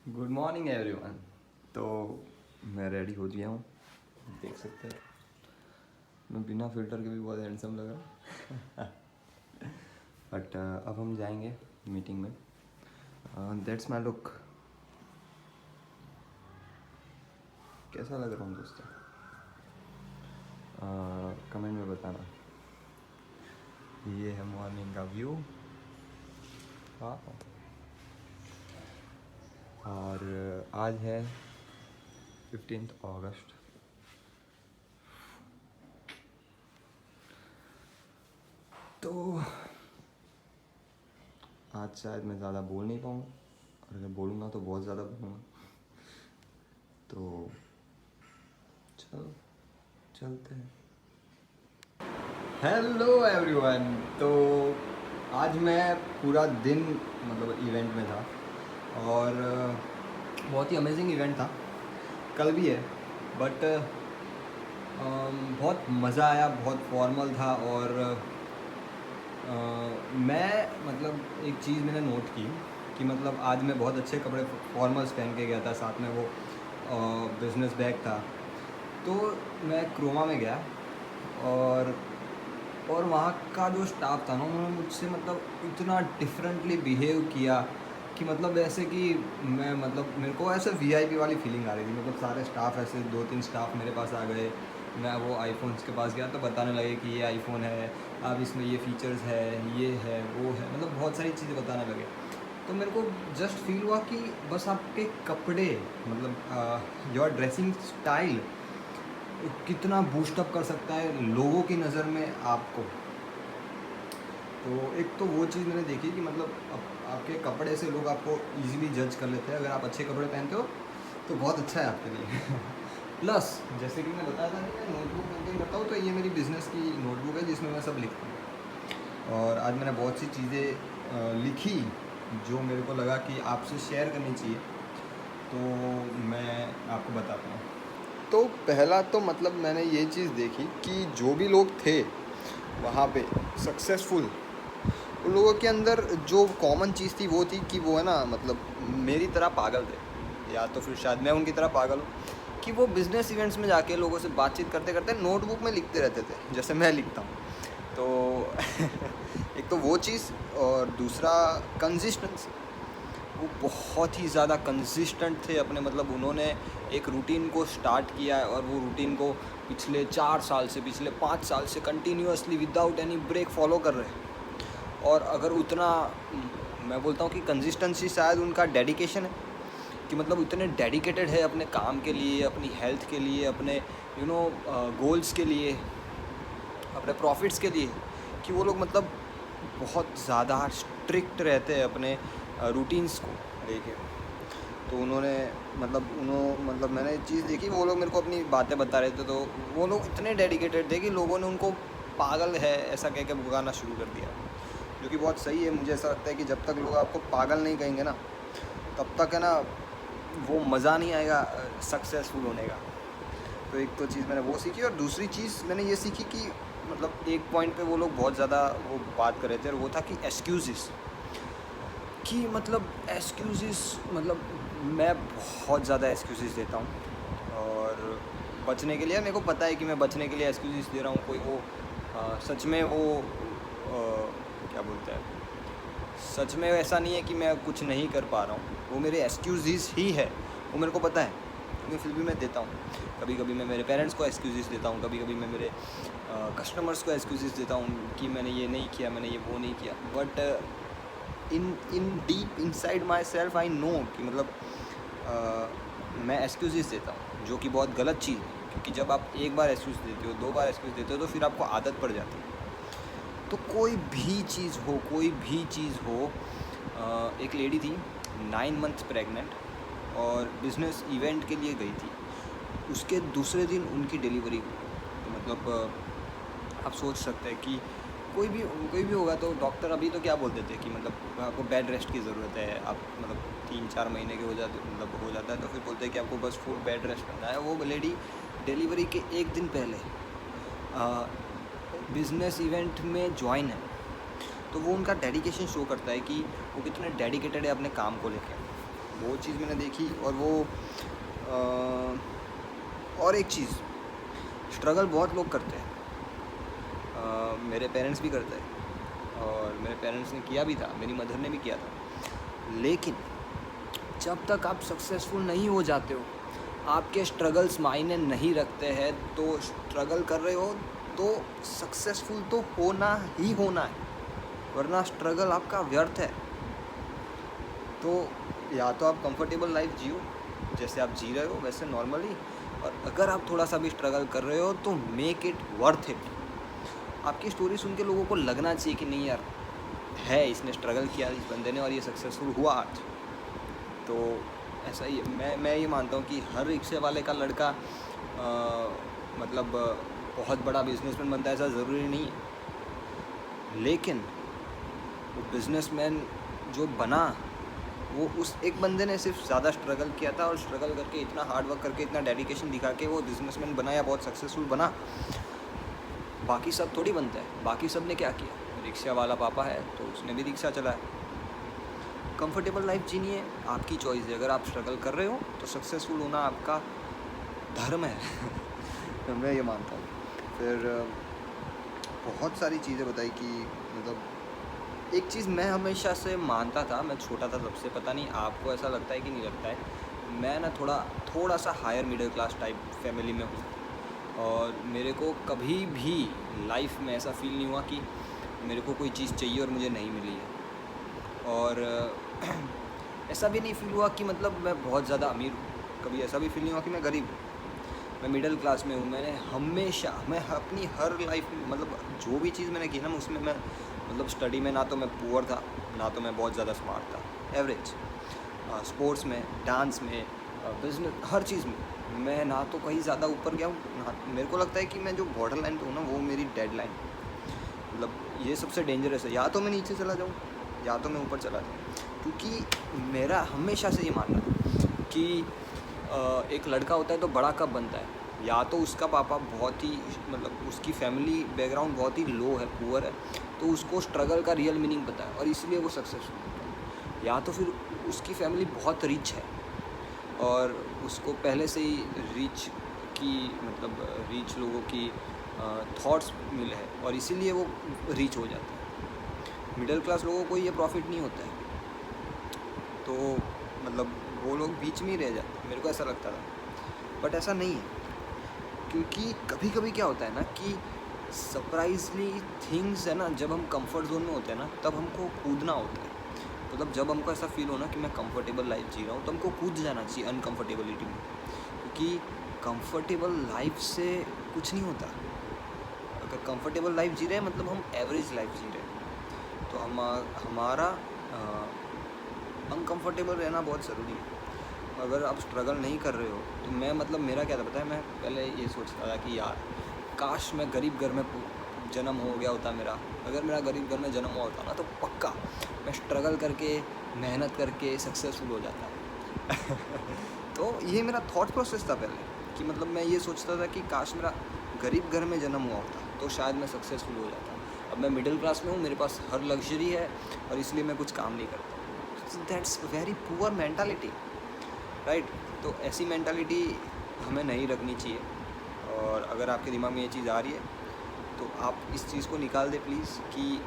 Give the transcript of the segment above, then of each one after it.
Good morning everyone. तो मैं ready हो गया हूँ, देख सकते हैं। मैं बिना फिल्टर के भी बहुत हैंडसम लग रहा बट अब हम जाएंगे मीटिंग में। That's my look. कैसा लग रहा हूँ दोस्तों? कमेंट में बताना। ये है मॉर्निंग का व्यू। हाँ, और आज है 15 अगस्त। तो आज शायद मैं ज़्यादा बोल नहीं पाऊँगा, और अगर बोलूँगा तो बहुत ज़्यादा बोलूँगा। तो चलो चलते हैं। Hello everyone. तो आज मैं पूरा दिन मतलब इवेंट में था, और बहुत ही अमेजिंग इवेंट था। कल भी है, बट बहुत मज़ा आया। बहुत फॉर्मल था, और मैं मतलब एक चीज़ मैंने नोट की कि मतलब आज मैं बहुत अच्छे कपड़े फॉर्मल्स पहन के गया था, साथ में वो बिज़नेस बैग था। तो मैं क्रोमा में गया, और वहाँ का जो स्टाफ था ना, उन्होंने मुझसे मतलब इतना डिफरेंटली बिहेव किया कि मतलब ऐसे कि मैं मतलब मेरे को ऐसे वीआईपी वाली फीलिंग आ रही थी। मतलब सारे स्टाफ ऐसे 2-3 स्टाफ मेरे पास आ गए। मैं वो आईफोन्स के पास गया तो बताने लगे कि ये आईफोन है, अब इसमें ये फ़ीचर्स है, ये है, वो है, मतलब बहुत सारी चीज़ें बताने लगे। तो मेरे को जस्ट फील हुआ कि बस आपके कपड़े मतलब योर ड्रेसिंग स्टाइल कितना बूस्टअप कर सकता है लोगों की नज़र में आपको। तो एक तो वो चीज़ मैंने देखी कि मतलब आपके कपड़े से लोग आपको इजीली जज कर लेते हैं। अगर आप अच्छे कपड़े पहनते हो तो बहुत अच्छा है आपके लिए प्लस जैसे कि मैं बताया था कि मैं नोटबुक मेंटेन करता हूँ, तो ये मेरी बिज़नेस की नोटबुक है जिसमें मैं सब लिखता हूँ। और आज मैंने बहुत सी चीज़ें लिखी जो मेरे को लगा कि आपसे शेयर करनी चाहिए, तो मैं आपको बताता हूँ। तो पहला तो मतलब मैंने ये चीज़ देखी कि जो भी लोग थे वहाँ पे सक्सेसफुल, उन लोगों के अंदर जो कॉमन चीज़ थी वो थी कि वो है ना मतलब मेरी तरह पागल थे, या तो फिर शायद मैं उनकी तरह पागल हूँ कि वो बिज़नेस इवेंट्स में जाके लोगों से बातचीत करते करते नोटबुक में लिखते रहते थे जैसे मैं लिखता हूँ। तो एक तो वो चीज़, और दूसरा कंसिस्टेंसी। वो बहुत ही ज़्यादा कंसिस्टेंट थे अपने मतलब उन्होंने एक रूटीन को स्टार्ट किया है, और वो रूटीन को पिछले 4 साल से, पिछले 5 साल से continuously without any break follow कर रहे हैं। और अगर उतना मैं बोलता हूँ कि कंसिस्टेंसी शायद उनका डेडिकेशन है, कि मतलब इतने डेडिकेटेड है अपने काम के लिए, अपनी हेल्थ के लिए, अपने गोल्स के लिए, अपने प्रॉफिट्स के लिए, कि वो लोग मतलब बहुत ज़्यादा स्ट्रिक्ट रहते हैं अपने रूटीन्स को लेके। तो उन्होंने मतलब मैंने एक चीज़ देखी, वो लोग मेरे को अपनी बातें बता रहे थे, तो वो लोग इतने डेडिकेटेड थे कि लोगों ने उनको पागल है ऐसा कह के भुगाना शुरू कर दिया, जो कि बहुत सही है। मुझे ऐसा लगता है कि जब तक लोग आपको पागल नहीं कहेंगे ना, तब तक है ना वो मज़ा नहीं आएगा सक्सेसफुल होने का। तो एक तो चीज़ मैंने वो सीखी, और दूसरी चीज़ मैंने ये सीखी कि मतलब एक पॉइंट पे वो लोग बहुत ज़्यादा वो बात कर रहे थे, और वो था कि एक्सक्यूज़ेस, कि मतलब एक्सक्यूज़ेस मतलब मैं बहुत ज़्यादा एक्सक्यूज़ेस देता हूँ, और बचने के लिए मेरे को पता है कि मैं बचने के लिए एक्सक्यूज़ेस दे रहा हूँ। कोई वो सच में वो क्या बोलते हैं, सच में ऐसा नहीं है कि मैं कुछ नहीं कर पा रहा हूँ, वो मेरे एक्सक्यूज़ेस ही है, वो मेरे को पता है, लेकिन फिर भी मैं देता हूँ। कभी कभी मैं मेरे पेरेंट्स को एक्सक्यूज़ेस देता हूँ, कभी कभी मैं मेरे कस्टमर्स को एक्सक्यूज़ेस देता हूँ कि मैंने ये नहीं किया, मैंने ये वो नहीं किया। But in deep inside my self I know कि मतलब मैं एक्सक्यूज़ेस देता हूँ, जो कि बहुत गलत चीज़ है, क्योंकि जब आप एक बार एक्सक्यूज़ देते हो, 2 बार एक्सक्यूज़ देते हो, तो फिर आपको आदत पड़ जाती है। तो कोई भी चीज़ हो, एक लेडी थी 9 मंथ्स प्रेग्नेंट, और बिज़नेस इवेंट के लिए गई थी। उसके दूसरे दिन उनकी डिलीवरी हुई। तो मतलब आप सोच सकते हैं कि कोई भी होगा तो डॉक्टर अभी तो क्या बोलते थे कि मतलब आपको बेड रेस्ट की ज़रूरत है, आप मतलब 3-4 महीने के हो जाता है, तो फिर बोलते हैं कि आपको बस फुल बेड रेस्ट करना है। वो लेडी डिलीवरी के एक दिन पहले बिज़नेस इवेंट में ज्वाइन है, तो वो उनका डेडिकेशन शो करता है कि वो कितने डेडिकेटेड है अपने काम को लेकर। वो चीज़ मैंने देखी। और वो और एक चीज़, स्ट्रगल बहुत लोग करते हैं, मेरे पेरेंट्स भी करते हैं और मेरे पेरेंट्स ने किया भी था, मेरी मदर ने भी किया था। लेकिन जब तक आप सक्सेसफुल नहीं हो जाते हो, आपके स्ट्रगल्स मायने नहीं रखते हैं, तो स्ट्रगल कर रहे हो तो सक्सेसफुल तो होना ही होना है, वरना स्ट्रगल आपका व्यर्थ है। तो या तो आप कंफर्टेबल लाइफ जियो जैसे आप जी रहे हो वैसे नॉर्मली, और अगर आप थोड़ा सा भी स्ट्रगल कर रहे हो तो मेक इट वर्थ इट। आपकी स्टोरी सुन के लोगों को लगना चाहिए कि नहीं यार, है इसने स्ट्रगल किया इस बंदे ने और ये सक्सेसफुल हुआ आज। तो ऐसा ही मैं ये मानता हूँ कि हर रिक्शे वाले का लड़का मतलब बहुत बड़ा बिजनेसमैन बनता है, ऐसा ज़रूरी नहीं है। लेकिन वो बिजनेसमैन जो बना, वो उस एक बंदे ने सिर्फ ज़्यादा स्ट्रगल किया था, और स्ट्रगल करके इतना हार्ड वर्क करके इतना डेडिकेशन दिखा के वो बिजनेसमैन बना या बहुत सक्सेसफुल बना। बाकी सब थोड़ी बनता है। बाकी सब ने क्या किया, रिक्शा वाला पापा है तो उसने भी रिक्शा चलाया। कंफर्टेबल लाइफ जीनी है, आपकी चॉइस है। अगर आप स्ट्रगल कर रहे हो तो सक्सेसफुल होना आपका धर्म है। मैं ये मानता हूँ। फिर बहुत सारी चीज़ें बताई कि मतलब एक चीज़ मैं हमेशा से मानता था, मैं छोटा था तब से, पता नहीं आपको ऐसा लगता है कि नहीं लगता है, मैं ना थोड़ा सा higher middle class type family में हूँ, और मेरे को कभी भी लाइफ में ऐसा फील नहीं हुआ कि मेरे को कोई चीज़ चाहिए और मुझे नहीं मिली है। और ऐसा भी नहीं फील हुआ कि मतलब मैं बहुत ज़्यादा अमीर हूँ, कभी ऐसा भी फील नहीं हुआ कि मैं गरीब हूँ। मैं मिडिल क्लास में हूँ। मैंने हमेशा, मैं अपनी हर लाइफ में मतलब जो भी चीज़ मैंने की ना, उसमें मैं मतलब स्टडी में ना तो मैं पुअर था, ना तो मैं बहुत ज़्यादा स्मार्ट था, एवरेज। स्पोर्ट्स में, डांस में, बिजनेस, हर चीज़ में मैं ना तो कहीं ज़्यादा ऊपर गया हूँ, ना मेरे को लगता है कि मैं जो बॉर्डर लाइन पे हूँ ना, वो मेरी डेड लाइन, मतलब ये सबसे डेंजरस है। या तो मैं नीचे चला जाऊँ या तो मैं ऊपर चला जाऊँ, क्योंकि मेरा हमेशा से ये मानना था कि एक लड़का होता है तो बड़ा कब बनता है, या तो उसका पापा बहुत ही मतलब उसकी फैमिली बैकग्राउंड बहुत ही लो है, पुअर है, तो उसको स्ट्रगल का रियल मीनिंग पता है और इसलिए वो सक्सेसफुल होता है, या तो फिर उसकी फैमिली बहुत रिच है और उसको पहले से ही रिच लोगों की थॉट्स मिले हैं और इसीलिए वो रिच हो जाता है। मिडिल क्लास लोगों को ये प्रॉफिट नहीं होता है, तो मतलब वो लोग बीच में ही रह जाते, मेरे को ऐसा लगता था। बट ऐसा नहीं है, क्योंकि कभी कभी क्या होता है ना कि सरप्राइजली थिंग्स है ना, जब हम कंफर्ट जोन में होते हैं ना, तब हमको कूदना होता है। मतलब जब हमको ऐसा फील हो ना कि मैं कंफर्टेबल लाइफ जी रहा हूँ, तो हमको कूद जाना चाहिए अनकंफर्टेबिलिटी में, क्योंकि कंफर्टेबल लाइफ से कुछ नहीं होता। अगर कंफर्टेबल लाइफ जी रहे हैं मतलब हम एवरेज लाइफ जी रहे हैं, तो हमारा अनकंफर्टेबल रहना बहुत ज़रूरी है। अगर आप स्ट्रगल नहीं कर रहे हो तो मैं मतलब मेरा क्या था पता है, मैं पहले ये सोचता था कि यार काश मैं गरीब घर में जन्म हो गया होता मेरा। अगर मेरा गरीब घर में जन्म हुआ होता ना, तो पक्का मैं स्ट्रगल करके मेहनत करके सक्सेसफुल हो जाता। तो ये मेरा थॉट प्रोसेस था पहले, कि मतलब मैं ये सोचता था कि काश मेरा गरीब घर में जन्म हुआ होता तो शायद मैं सक्सेसफुल हो जाता। अब मैं मिडिल क्लास में हूँ, मेरे पास हर लग्जरी है और इसलिए मैं कुछ काम नहीं करता। That's very poor mentality, right. तो ऐसी मेंटालिटी हमें नहीं रखनी चाहिए, और अगर आपके दिमाग में ये चीज़ आ रही है तो आप इस चीज़ को निकाल दे प्लीज़, कि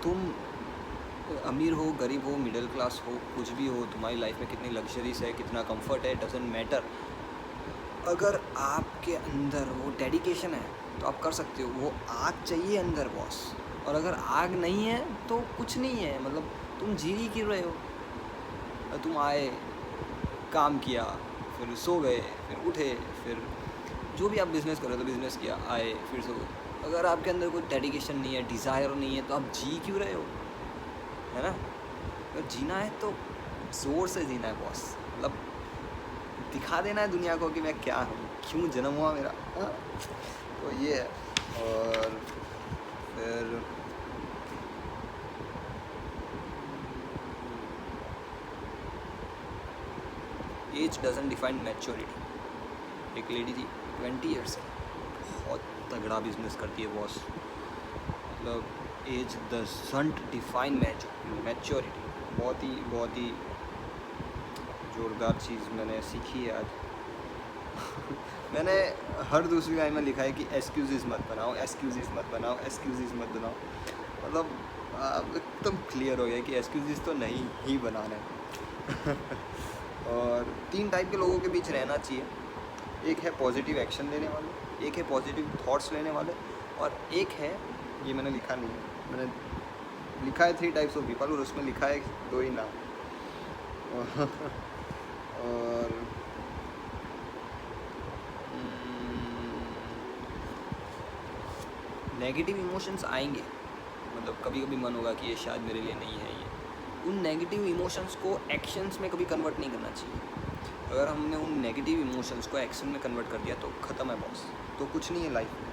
तुम अमीर हो, गरीब हो, मिडिल क्लास हो, कुछ भी हो, तुम्हारी लाइफ में कितनी लग्जरीज है, कितना कंफर्ट है, डजेंट मैटर। अगर आपके अंदर वो डेडिकेशन है तो आप कर सकते हो। वो आग चाहिए अंदर बॉस, और अगर आग नहीं है तो कुछ नहीं है, मतलब तुम जी ही क्यों रहे हो। तुम आए, काम किया, फिर सो गए, फिर उठे, फिर जो भी आप बिज़नेस कर रहे हो तो बिज़नेस किया, आए, फिर सो गए। अगर आपके अंदर कोई डेडिकेशन नहीं है, डिज़ायर नहीं है, तो आप जी क्यों रहे हो, है ना। अगर जीना है तो ज़ोर से जीना है बॉस, मतलब दिखा देना है दुनिया को कि मैं क्या हूँ, क्यों जन्म हुआ मेरा। तो ये है। और फिर एज डजंट डिफाइन मैच्योरिटी। एक लेडी थी 20 ईयर्स, बहुत तगड़ा बिजनेस करती है बॉस। मतलब एज डजंट डिफाइन मैच्योरिटी। बहुत ही ज़ोरदार चीज़ मैंने सीखी है आज। मैंने हर दूसरी लाइन में लिखा है कि एक्सक्यूज़ मत बनाओ, एक्सक्यूज़ मत बनाओ, एक्सक्यूज़ मत बनाओ। मतलब एकदम क्लियर हो गया कि एक्सक्यूज़ तो नहीं ही बनाने। और 3 टाइप के लोगों के बीच रहना चाहिए। एक है पॉजिटिव एक्शन लेने वाले, एक है पॉजिटिव थॉट्स लेने वाले, और एक है, ये मैंने लिखा नहीं है, मैंने लिखा है 3 टाइप्स ऑफ पीपल और उसमें लिखा है 2 ही नाम। और नेगेटिव इमोशंस आएंगे, मतलब कभी कभी मन होगा कि ये शायद मेरे लिए नहीं है ये। उन नेगेटिव इमोशंस को एक्शंस में कभी कन्वर्ट नहीं करना चाहिए। अगर हमने उन नेगेटिव इमोशंस को एक्शन में कन्वर्ट कर दिया तो ख़त्म है बॉस, तो कुछ नहीं है लाइफ में,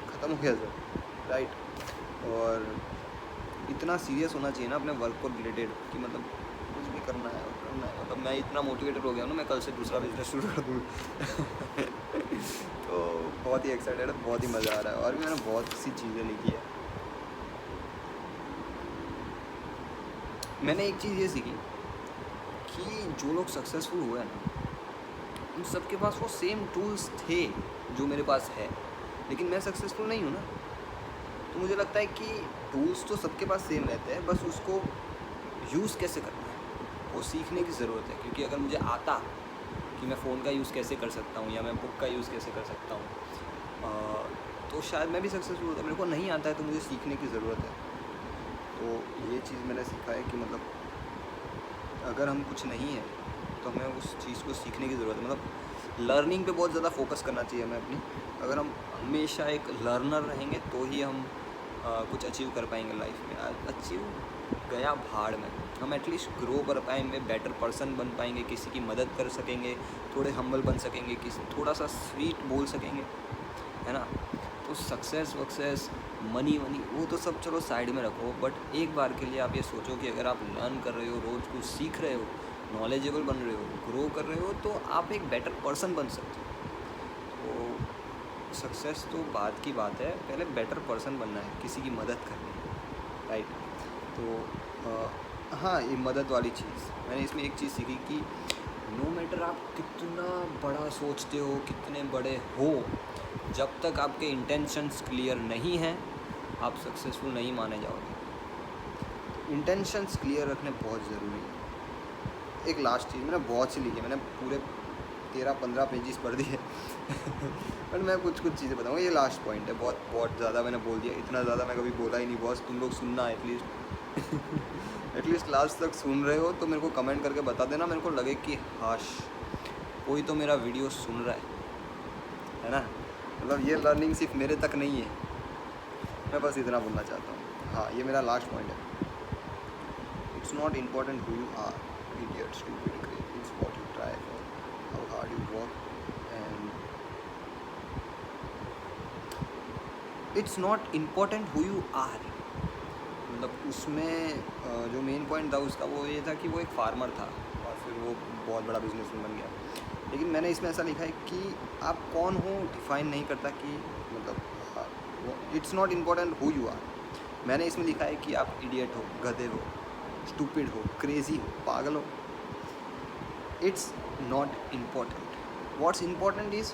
ख़त्म हो गया सर, राइट। और इतना सीरियस होना चाहिए ना अपने वर्क को रिलेटेड कि मतलब कुछ भी करना है और करना है। मतलब मैं इतना मोटिवेटेड हो गया हूँ ना, मैं कल से दूसरा बिजनेस शुरू कर दूँ। तो बहुत ही एक्साइटेड है, बहुत ही मज़ा आ रहा है, और भी मैंने बहुत सी चीज़ें लिखी है। मैंने एक चीज़ ये सीखी कि जो लोग सक्सेसफुल हुए हैं ना, उन सबके पास वो सेम टूल्स थे जो मेरे पास है, लेकिन मैं सक्सेसफुल नहीं हूँ ना। तो मुझे लगता है कि टूल्स तो सबके पास सेम रहते हैं, बस उसको यूज़ कैसे करना है वो सीखने की ज़रूरत है। क्योंकि अगर मुझे आता कि मैं फ़ोन का यूज़ कैसे कर सकता हूँ या मैं बुक का यूज़ कैसे कर सकता हूँ, तो शायद मैं भी सक्सेसफुल होता। मेरे को नहीं आता है तो मुझे सीखने की ज़रूरत है। तो ये चीज़ मैंने सीखा है कि मतलब अगर हम कुछ नहीं है तो हमें उस चीज़ को सीखने की ज़रूरत है। मतलब लर्निंग पे बहुत ज़्यादा फोकस करना चाहिए हमें अपनी। अगर हम हमेशा एक लर्नर रहेंगे तो ही हम कुछ अचीव कर पाएंगे लाइफ में। अचीव गया भाड़ में, हम एटलीस्ट ग्रो कर पाएंगे, बेटर पर्सन बन पाएंगे, किसी की मदद कर सकेंगे, थोड़े हम्बल बन सकेंगे, किसी थोड़ा सा स्वीट बोल सकेंगे, है ना। तो सक्सेस वक्सेस मनी वनी वो तो सब चलो साइड में रखो, बट एक बार के लिए आप ये सोचो कि अगर आप लर्न कर रहे हो, रोज़ कुछ सीख रहे हो, नॉलेजेबल बन रहे हो, ग्रो कर रहे हो, तो आप एक बेटर पर्सन बन सकते हो। तो सक्सेस तो बाद की बात है, पहले बेटर पर्सन बनना है, किसी की मदद करनी है, राइट। तो हाँ, ये मदद वाली चीज़ मैंने इसमें एक चीज़ सीखी कि नो मैटर आप कितना बड़ा सोचते हो, कितने बड़े हो, जब तक आपके इंटेंशंस क्लियर नहीं हैं आप सक्सेसफुल नहीं माने जाओगे। इंटेंशंस क्लियर रखने बहुत ज़रूरी है। एक लास्ट चीज़ मैंने बहुत सी लिखी है, मैंने पूरे 13-15 पेजेस पढ़ दिए। बट मैं कुछ चीज़ें बताऊँगा, ये लास्ट पॉइंट है। बहुत ज़्यादा मैंने बोल दिया, इतना ज़्यादा मैं कभी बोला ही नहीं बॉस। तुम लोग सुनना एटलीस्ट। एटलीस्ट लास्ट तक सुन रहे हो तो मेरे को कमेंट करके बता देना, मेरे को लगे कि हाश कोई तो मेरा वीडियो सुन रहा है ना। मतलब ये लर्निंग सिर्फ मेरे तक नहीं है, मैं बस इतना बोलना चाहता हूँ। हाँ, ये मेरा लास्ट पॉइंट है। It's not important who you are, idiot, stupid, crazy, it's what you try for, how hard you work, and it's not important who you are. मतलब उसमें जो मेन पॉइंट था उसका वो ये था कि वो एक फार्मर था और फिर वो बहुत बड़ा बिजनेसमैन बन गया। लेकिन मैंने इसमें ऐसा लिखा है कि आप कौन हो डिफाइन नहीं करता, कि मतलब it's not important who you are. मैंने इसमें लिखा है कि आप इडियट हो, गधे हो, स्टूपिड हो, क्रेजी हो, पागल हो, it's not important. What's important is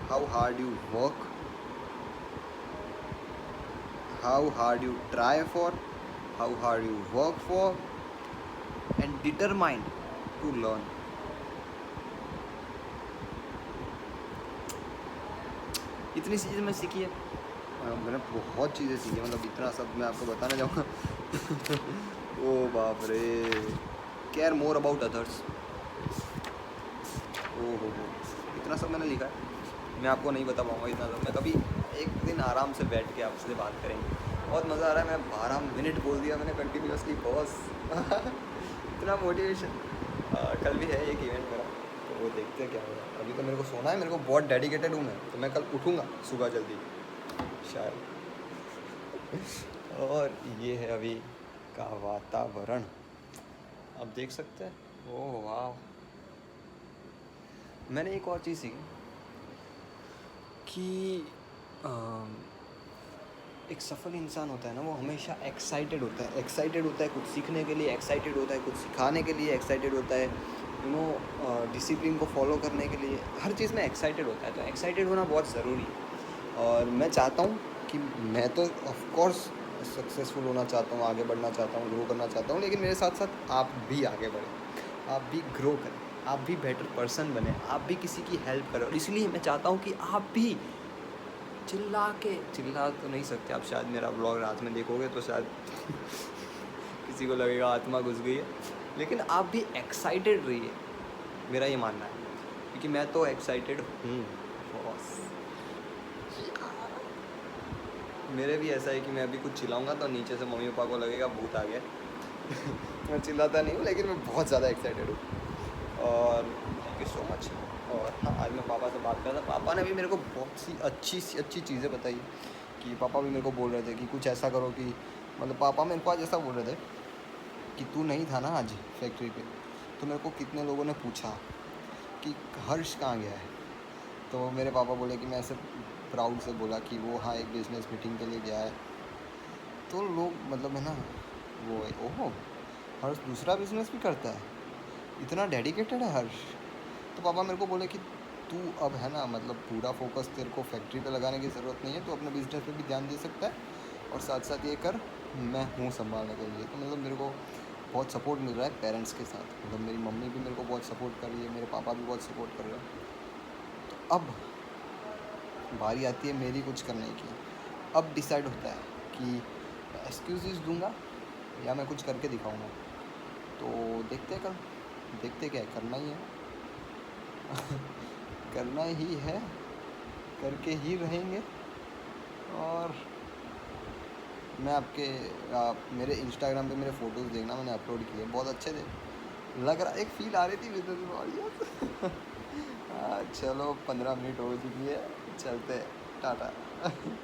how hard you work, how hard you try for, how hard you work for, and determined to learn. इतनी चीज़ें मैं सीखी है, मैंने बहुत चीज़ें सीखी है। मतलब इतना सब मैं आपको बताना चाहूँगा। ओ बाप रे, केयर मोर अबाउट अदर्स। ओ हो, इतना सब मैंने लिखा है, मैं आपको नहीं बता पाऊँगा इतना सब। मैं कभी एक दिन आराम से बैठ के आपसे बात करेंगे, बहुत मज़ा आ रहा है। मैं 12 मिनट बोल दिया मैंने कंटिन्यूसली बॉस। इतना मोटिवेशन। कल भी है एक इवेंट मेरा, तो वो देखते हैं क्या हो रहा है। अभी तो मेरे को सोना है, मेरे को बहुत डेडिकेटेड हूँ मैं, तो मैं कल उठूँगा सुबह जल्दी शायद। और ये है अभी का वातावरण, आप देख सकते हैं। ओह वाह। मैंने एक और चीज़ सीखी कि एक सफल इंसान होता है ना, वो हमेशा एक्साइटेड होता है, कुछ सीखने के लिए, एक्साइटेड होता है कुछ सिखाने के लिए, एक्साइटेड होता है डिसिप्लिन को फॉलो करने के लिए, हर चीज़ में एक्साइटेड होता है। तो एक्साइटेड होना बहुत ज़रूरी है। और मैं चाहता हूँ कि मैं तो ऑफ कोर्स सक्सेसफुल होना चाहता हूँ, आगे बढ़ना चाहता हूँ, ग्रो करना चाहता हूँ, लेकिन मेरे साथ साथ आप भी आगे बढ़ें, आप भी ग्रो करें, आप भी बेटर पर्सन बने, आप भी किसी की हेल्प करें। और इसलिए मैं चाहता हूँ कि आप भी चिल्ला तो नहीं सकते आप, शायद मेरा ब्लॉग रात में देखोगे तो शायद किसी को लगेगा आत्मा घुस गई है, लेकिन आप भी एक्साइटेड रहिए, मेरा ये मानना है, क्योंकि मैं तो एक्साइटेड हूँ बॉस। मेरे भी ऐसा है कि मैं अभी कुछ चिल्लाऊंगा तो नीचे से मम्मी पापा को लगेगा भूत आ गया। मैं चिल्लाता नहीं हूँ, लेकिन मैं बहुत ज़्यादा एक्साइटेड हूँ। और थैंक यू सो मच। और हाँ, आज मैं पापा से बात कर रहा था, पापा ने भी मेरे को बहुत सी अच्छी चीज़ें बताई, कि पापा भी मेरे को बोल रहे थे कि कुछ ऐसा करो कि, मतलब पापा मेरे को आज ऐसा बोल रहे थे कि तू नहीं था ना आज फैक्ट्री पे, तो मेरे को कितने लोगों ने पूछा कि हर्ष कहाँ गया है। तो मेरे पापा बोले कि मैं ऐसे प्राउड से बोला कि वो हाँ एक बिज़नेस मीटिंग के लिए गया है। तो लोग मतलब है ना, वो ओहो हर्ष दूसरा बिज़नेस भी करता है, इतना डेडिकेटेड है हर्ष। तो पापा मेरे को बोले कि तू अब है ना, मतलब पूरा फोकस तेरे को फैक्ट्री पे लगाने की ज़रूरत नहीं है, तो अपने बिज़नेस पे भी ध्यान दे सकता है, और साथ साथ ये कर, मैं हूँ संभालने के लिए। तो मतलब मेरे को बहुत सपोर्ट मिल रहा है पेरेंट्स के साथ, मतलब मेरी मम्मी भी मेरे को बहुत सपोर्ट कर रही है, मेरे पापा भी बहुत सपोर्ट कर रहे हैं। तो अब बारी आती है मेरी कुछ करने की। अब डिसाइड होता है कि एक्सक्यूज़ दूंगा या मैं कुछ करके दिखाऊंगा। तो देखते कल, देखते क्या है, करना ही है। करना ही है, करके ही रहेंगे। और मैं आप मेरे इंस्टाग्राम पे मेरे फ़ोटोज़ देखना, मैंने अपलोड किए, बहुत अच्छे थे, लग रहा एक फ़ील आ रही थी बिजनेस वाली। हाँ चलो 15 मिनट हो चुकी है, चलते हैं, टाटा।